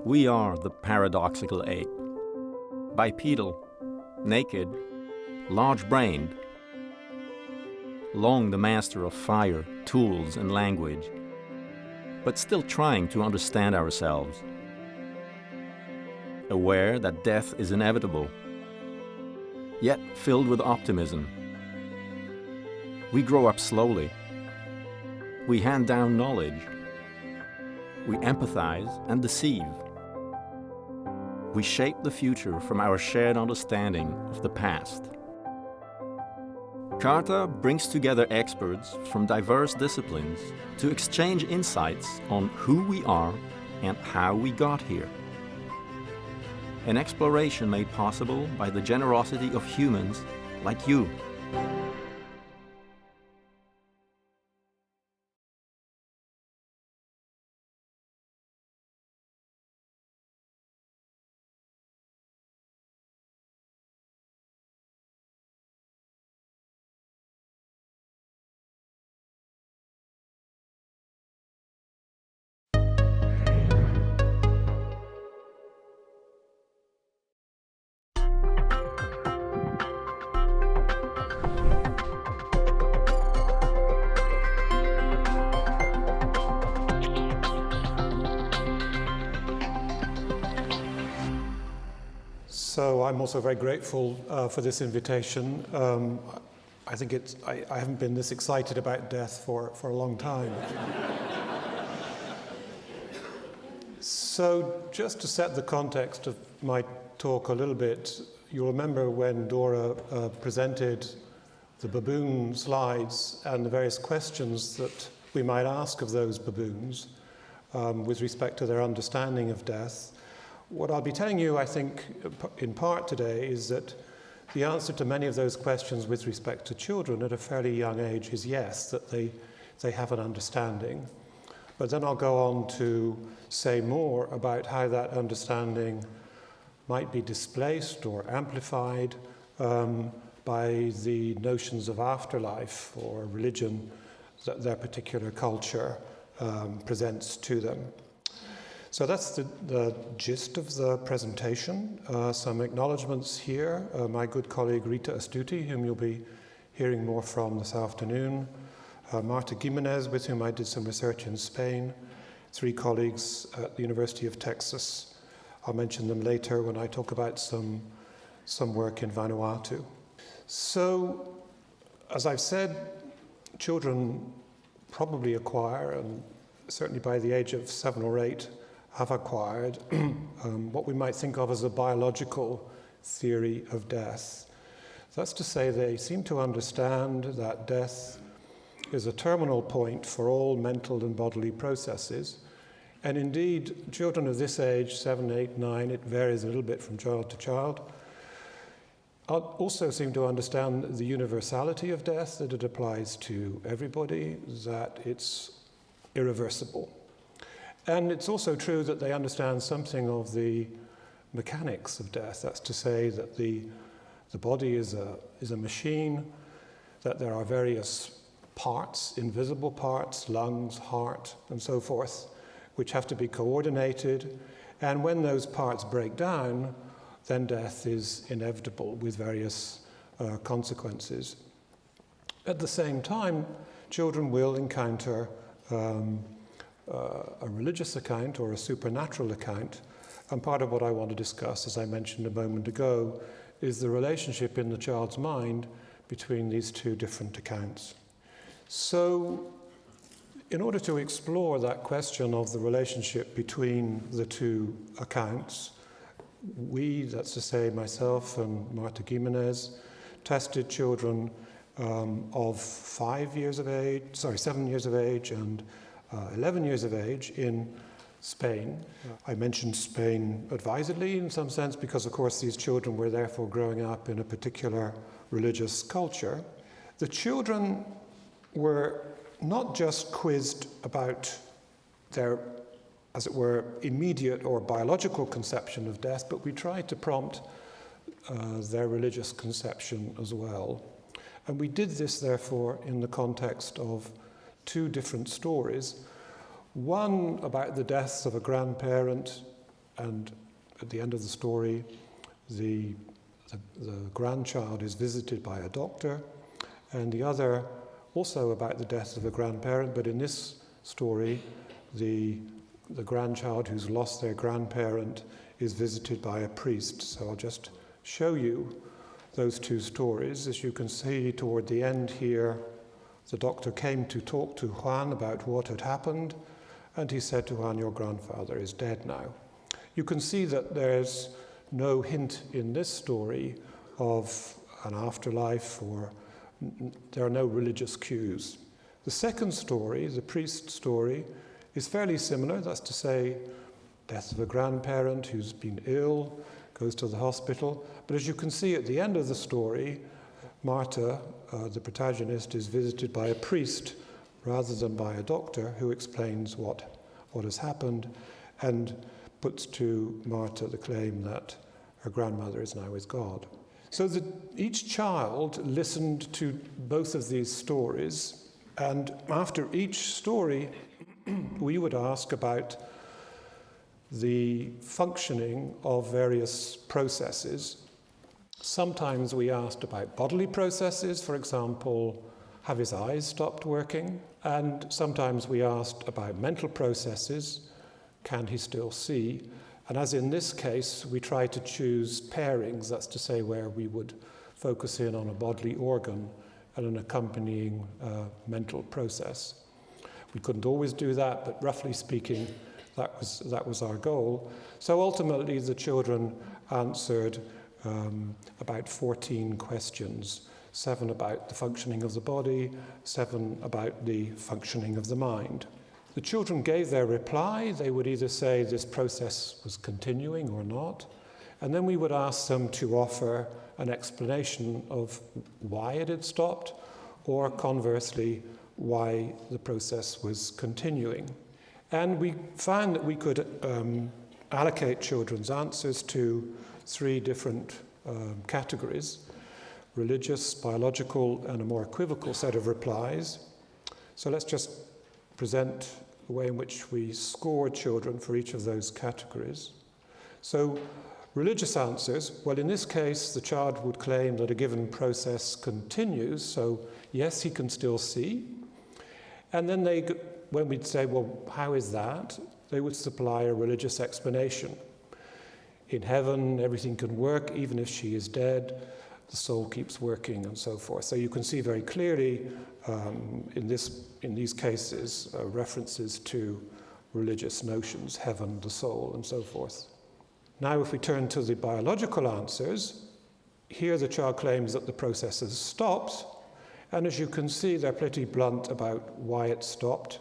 We are the paradoxical ape. Bipedal, naked, large-brained, long the master of fire, tools, and language, but still trying to understand ourselves. Aware that death is inevitable, yet filled with optimism. We grow up slowly. We hand down knowledge. We empathize and deceive. We shape the future from our shared understanding of the past. CARTA brings together experts from diverse disciplines to exchange insights on who we are and how we got here. An exploration made possible by the generosity of humans like you. So I'm also very grateful for this invitation. I think I haven't been this excited about death for a long time. So just to set the context of my talk a little bit, you'll remember when Dora presented the baboon slides and the various questions that we might ask of those baboons with respect to their understanding of death. What I'll be telling you, I think, in part today, is that the answer to many of those questions with respect to children at a fairly young age is yes, that they have an understanding. But then I'll go on to say more about how that understanding might be displaced or amplified by the notions of afterlife or religion that their particular culture presents to them. So that's the gist of the presentation. Some acknowledgements here. My good colleague Rita Astuti, whom you'll be hearing more from this afternoon. Marta Gimenez, with whom I did some research in Spain. 3 colleagues at the University of Texas. I'll mention them later when I talk about some work in Vanuatu. So, as I've said, children probably acquire, and certainly by the age of 7 or 8, have acquired what we might think of as a biological theory of death. That's to say, they seem to understand that death is a terminal point for all mental and bodily processes. And indeed, children of this age, 7, 8, 9, it varies a little bit from child to child, also seem to understand the universality of death, that it applies to everybody, that it's irreversible. And it's also true that they understand something of the mechanics of death. That's to say that the body is a machine, that there are various parts, invisible parts, lungs, heart, and so forth, which have to be coordinated. And when those parts break down, then death is inevitable with various consequences. At the same time, children will encounter a religious account or a supernatural account, and part of what I want to discuss, as I mentioned a moment ago, is the relationship in the child's mind between these 2 different accounts. So, in order to explore that question of the relationship between the 2 accounts, that's to say myself and Marta Gimenez, tested children of 7 years of age and 11 years of age in Spain. I mentioned Spain advisedly in some sense because, of course, these children were therefore growing up in a particular religious culture. The children were not just quizzed about their, as it were, immediate or biological conception of death, but we tried to prompt their religious conception as well. And we did this, therefore, in the context of 2 different stories. One about the deaths of a grandparent And at the end of the story, the grandchild is visited by a doctor, and the other also about the death of a grandparent, but in this story, the grandchild who's lost their grandparent is visited by a priest. So I'll just show you those two stories. As you can see toward the end here, the doctor came to talk to Juan about what had happened, and he said to Juan, "Your grandfather is dead now." You can see that there's no hint in this story of an afterlife, or there are no religious cues. The second story, the priest story, is fairly similar. That's to say, death of a grandparent who's been ill, goes to the hospital. But as you can see at the end of the story, Marta, the protagonist, is visited by a priest rather than by a doctor who explains what has happened and puts to Marta the claim that her grandmother is now with God. So that each child listened to both of these stories, and after each story we would ask about the functioning of various processes. Sometimes we asked about bodily processes, for example, have his eyes stopped working? And sometimes we asked about mental processes, can he still see? And as in this case, we try to choose pairings, that's to say where we would focus in on a bodily organ and an accompanying mental process. We couldn't always do that, but roughly speaking, that was our goal. So ultimately, the children answered about 14 questions, 7 about the functioning of the body, 7 about the functioning of the mind. The children gave their reply. They would either say this process was continuing or not, and then we would ask them to offer an explanation of why it had stopped, or conversely, why the process was continuing. And we found that we could allocate children's answers to 3 different categories: religious, biological, and a more equivocal set of replies. So let's just present the way in which we scored children for each of those categories. So religious answers, well, in this case, the child would claim that a given process continues, so yes, he can still see. And then when we'd say, well, how is that? They would supply a religious explanation. In heaven, everything can work, even if she is dead. The soul keeps working, and so forth. So you can see very clearly in these cases references to religious notions, heaven, the soul, and so forth. Now, if we turn to the biological answers, here the child claims that the process has stopped, and as you can see, they're pretty blunt about why it stopped.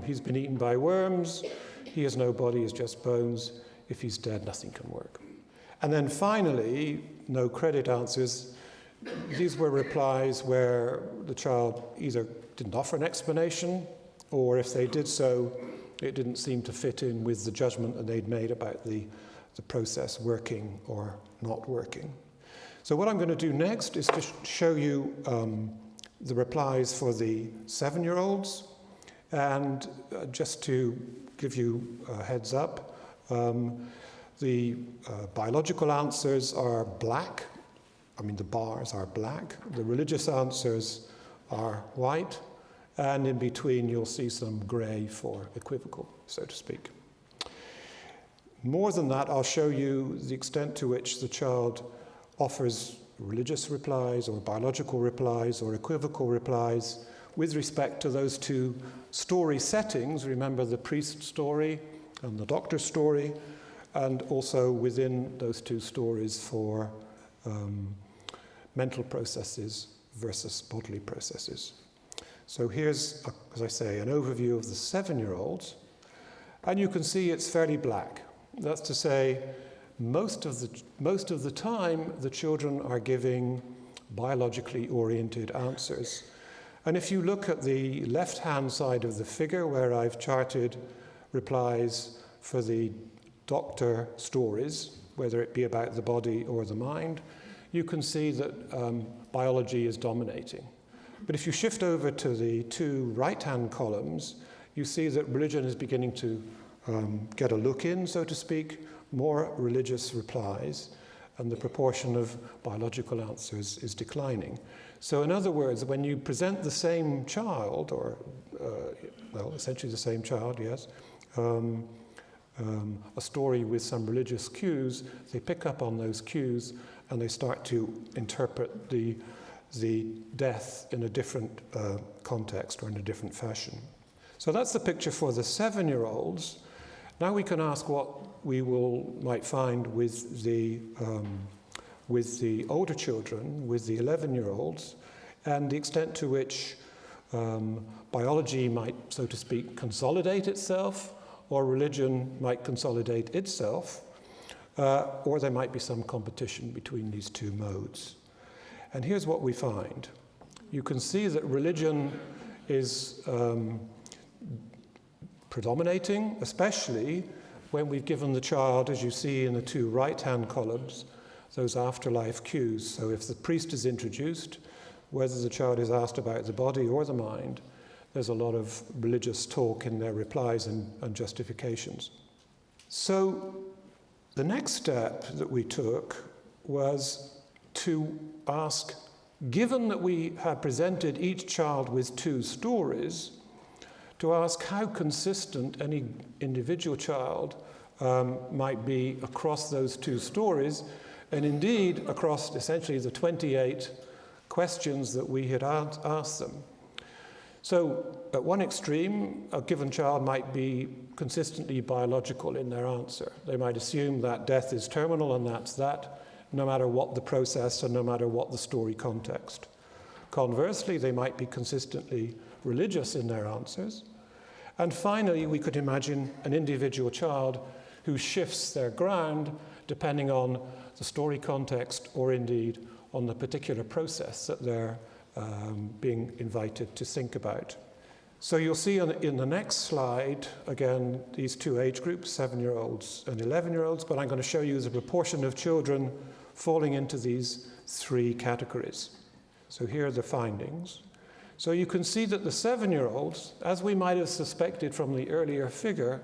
He's been eaten by worms. He has no body, he's just bones. If he's dead, nothing can work. And then finally, no credit answers. These were replies where the child either didn't offer an explanation, or if they did so, it didn't seem to fit in with the judgment that they'd made about the process working or not working. So what I'm going to do next is to show you the replies for the 7-year-olds. And just to give you a heads up, the biological answers are black. I mean, the bars are black. The religious answers are white. And in between, you'll see some grey for equivocal, so to speak. More than that, I'll show you the extent to which the child offers religious replies or biological replies or equivocal replies with respect to those 2 story settings. Remember the priest story and the doctor story, and also within those 2 stories for mental processes versus bodily processes. So here's, as I say, an overview of the 7-year-olds, and you can see it's fairly black. That's to say, most of the time, the children are giving biologically oriented answers. And if you look at the left-hand side of the figure, where I've charted replies for the doctor stories, whether it be about the body or the mind, you can see that biology is dominating. But if you shift over to the 2 right-hand columns, you see that religion is beginning to get a look in, so to speak, more religious replies, and the proportion of biological answers is declining. So in other words, when you present the same child, or, essentially the same child, yes, a story with some religious cues, they pick up on those cues and they start to interpret the death in a different context or in a different fashion. So that's the picture for the 7-year-olds. Now we can ask what we might find with the older children, with the 11-year-olds, and the extent to which biology might, so to speak, consolidate itself, or religion might consolidate itself, or there might be some competition between these two modes. And here's what we find. You can see that religion is predominating, especially when we've given the child, as you see in the two right-hand columns, those afterlife cues. So if the priest is introduced, whether the child is asked about the body or the mind, there's a lot of religious talk in their replies and justifications. So the next step that we took was to ask, given that we have presented each child with two stories, to ask how consistent any individual child might be across those two stories, and indeed across essentially the 28 questions that we had asked them. So at one extreme, a given child might be consistently biological in their answer. They might assume that death is terminal and that's that, no matter what the process and no matter what the story context. Conversely, they might be consistently religious in their answers. And finally, we could imagine an individual child who shifts their ground depending on the story context or indeed on the particular process that they're being invited to think about. So you'll see in the next slide, again, these two age groups, 7-year-olds and 11-year-olds, but I'm going to show you the proportion of children falling into these three categories. So here are the findings. So you can see that the 7-year-olds, as we might have suspected from the earlier figure,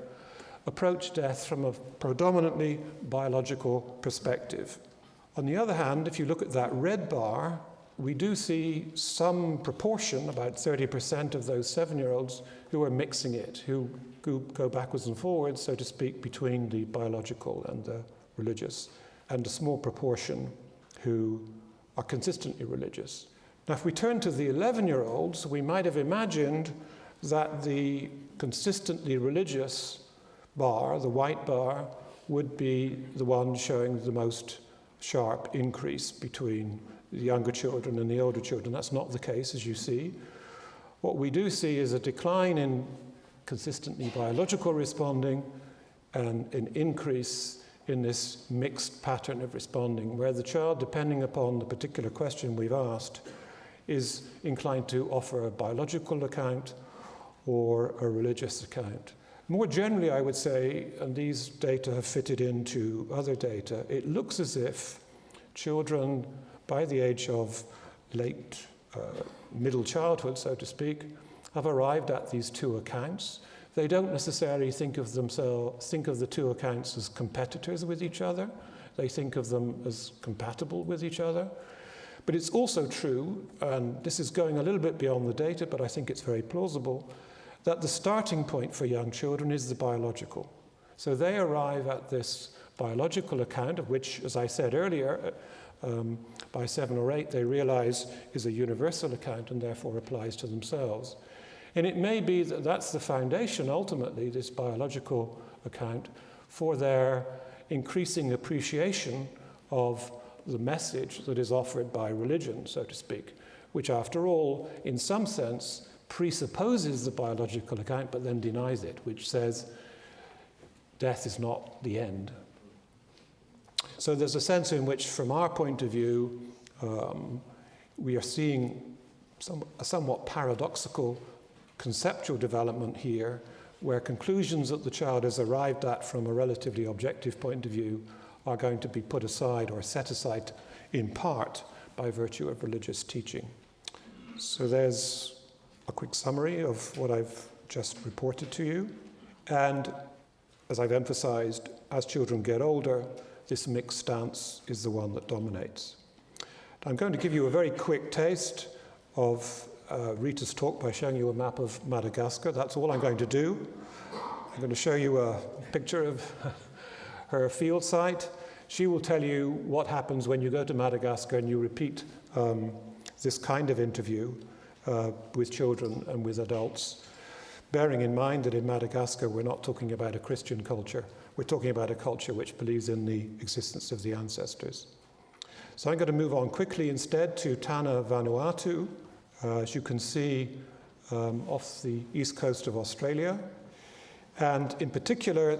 approach death from a predominantly biological perspective. On the other hand, if you look at that red bar, we do see some proportion, about 30% of those 7-year-olds, who are mixing it, who go backwards and forwards, so to speak, between the biological and the religious, and a small proportion who are consistently religious. Now, if we turn to the 11-year-olds, we might have imagined that the consistently religious bar, the white bar, would be the one showing the most sharp increase between the younger children and the older children. That's not the case, as you see. What we do see is a decline in consistently biological responding and an increase in this mixed pattern of responding, where the child, depending upon the particular question we've asked, is inclined to offer a biological account or a religious account. More generally, I would say, and these data have fitted into other data, it looks as if children by the age of late middle childhood, so to speak, have arrived at these two accounts. They don't necessarily think of the two accounts as competitors with each other. They think of them as compatible with each other. But it's also true, and this is going a little bit beyond the data, but I think it's very plausible, that the starting point for young children is the biological. So they arrive at this biological account, of which, as I said earlier, by 7 or 8, they realize is a universal account and therefore applies to themselves. And it may be that that's the foundation, ultimately, this biological account, for their increasing appreciation of the message that is offered by religion, so to speak, which, after all, in some sense, presupposes the biological account but then denies it, which says death is not the end. So there's a sense in which, from our point of view, we are seeing a somewhat paradoxical conceptual development here, where conclusions that the child has arrived at from a relatively objective point of view are going to be put aside or set aside in part by virtue of religious teaching. So there's a quick summary of what I've just reported to you. And as I've emphasized, as children get older, this mixed stance is the one that dominates. I'm going to give you a very quick taste of Rita's talk by showing you a map of Madagascar. That's all I'm going to do. I'm going to show you a picture of her field site. She will tell you what happens when you go to Madagascar and you repeat this kind of interview with children and with adults, bearing in mind that in Madagascar we're not talking about a Christian culture, we're talking about a culture which believes in the existence of the ancestors. So I'm going to move on quickly instead to Tana, Vanuatu, as you can see off the east coast of Australia. And in particular,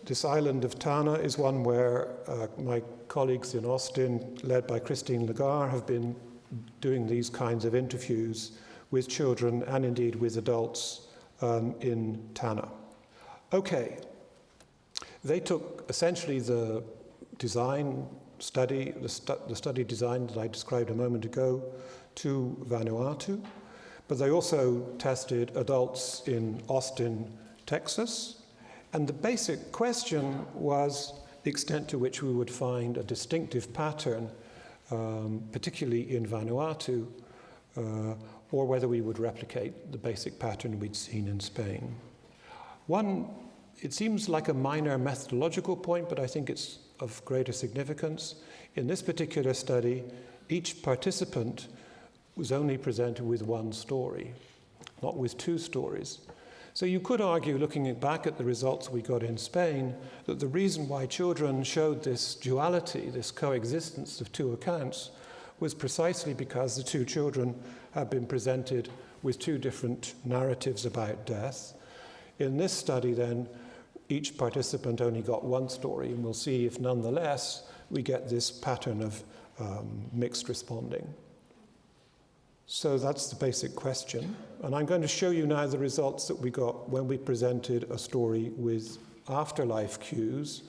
this island of Tana is one where my colleagues in Austin, led by Christine Lagarde, have been doing these kinds of interviews with children and indeed with adults in Tana. Okay, they took essentially the design study, the study design that I described a moment ago, to Vanuatu, but they also tested adults in Austin, Texas, and the basic question was the extent to which we would find a distinctive pattern, particularly in Vanuatu, or whether we would replicate the basic pattern we'd seen in Spain. It seems like a minor methodological point, but I think it's of greater significance. In this particular study, each participant was only presented with one story, not with two stories. So you could argue, looking back at the results we got in Spain, that the reason why children showed this duality, this coexistence of two accounts, was precisely because the two children had been presented with two different narratives about death. In this study, then, each participant only got one story, and we'll see if nonetheless we get this pattern of mixed responding. So that's the basic question. And I'm going to show you now the results that we got when we presented a story with afterlife cues,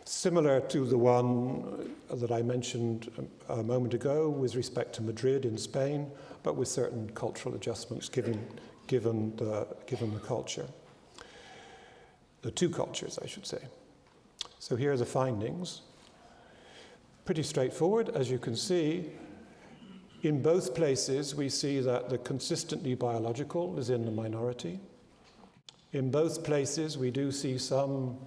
similar to the one that I mentioned a moment ago with respect to Madrid in Spain, but with certain cultural adjustments given the culture. The two cultures, I should say. So here are the findings. Pretty straightforward, as you can see. In both places, we see that the consistently biological is in the minority. In both places, we do see some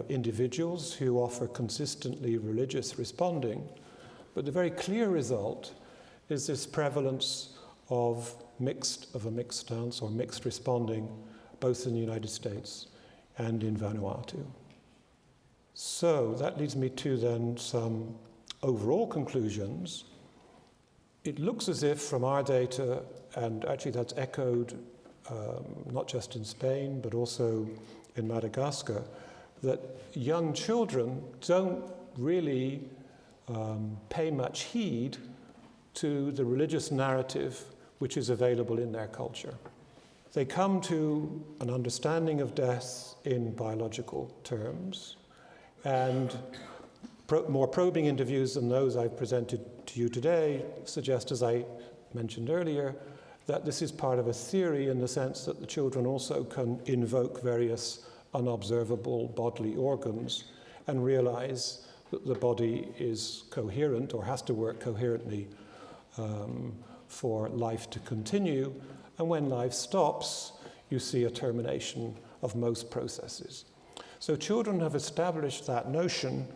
individuals who offer consistently religious responding, but the very clear result is this prevalence of a mixed stance or mixed responding, both in the United States and in Vanuatu. So that leads me to then some overall conclusions. It looks as if from our data, and actually that's echoed not just in Spain, but also in Madagascar, that young children don't really pay much heed to the religious narrative which is available in their culture. They come to an understanding of death in biological terms, and more probing interviews than those I've presented to you today suggest, as I mentioned earlier, that this is part of a theory in the sense that the children also can invoke various unobservable bodily organs and realize that the body is coherent or has to work coherently for life to continue. And when life stops, you see a termination of most processes. So children have established that notion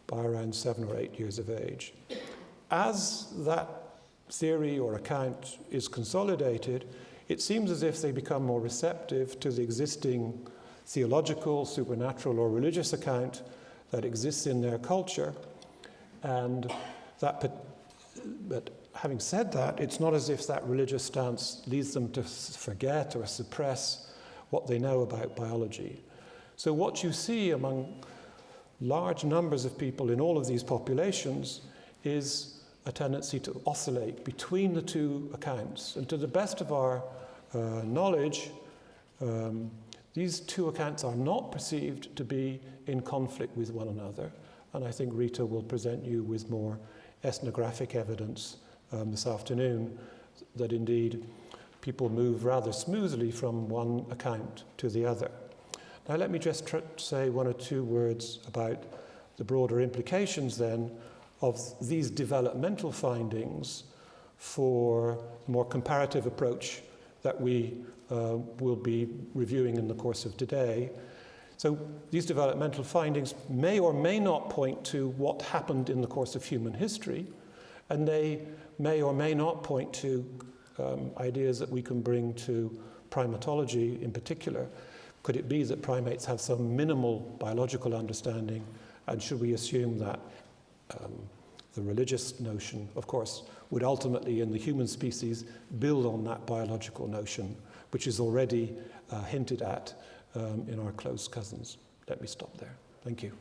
by around 7 or 8 years of age. As that theory or account is consolidated, it seems as if they become more receptive to the existing theological, supernatural, or religious account that exists in their culture. And but having said that, it's not as if that religious stance leads them to forget or suppress what they know about biology. So what you see among large numbers of people in all of these populations is a tendency to oscillate between the two accounts. And to the best of our knowledge, these two accounts are not perceived to be in conflict with one another. And I think Rita will present you with more ethnographic evidence this afternoon that indeed people move rather smoothly from one account to the other. Now let me just say one or two words about the broader implications then of these developmental findings for a more comparative approach that we will be reviewing in the course of today. So these developmental findings may or may not point to what happened in the course of human history, and they may or may not point to ideas that we can bring to primatology in particular. Could it be that primates have some minimal biological understanding, and should we assume that the religious notion, of course, would ultimately in the human species build on that biological notion, which is already hinted at in our close cousins? Let me stop there. Thank you.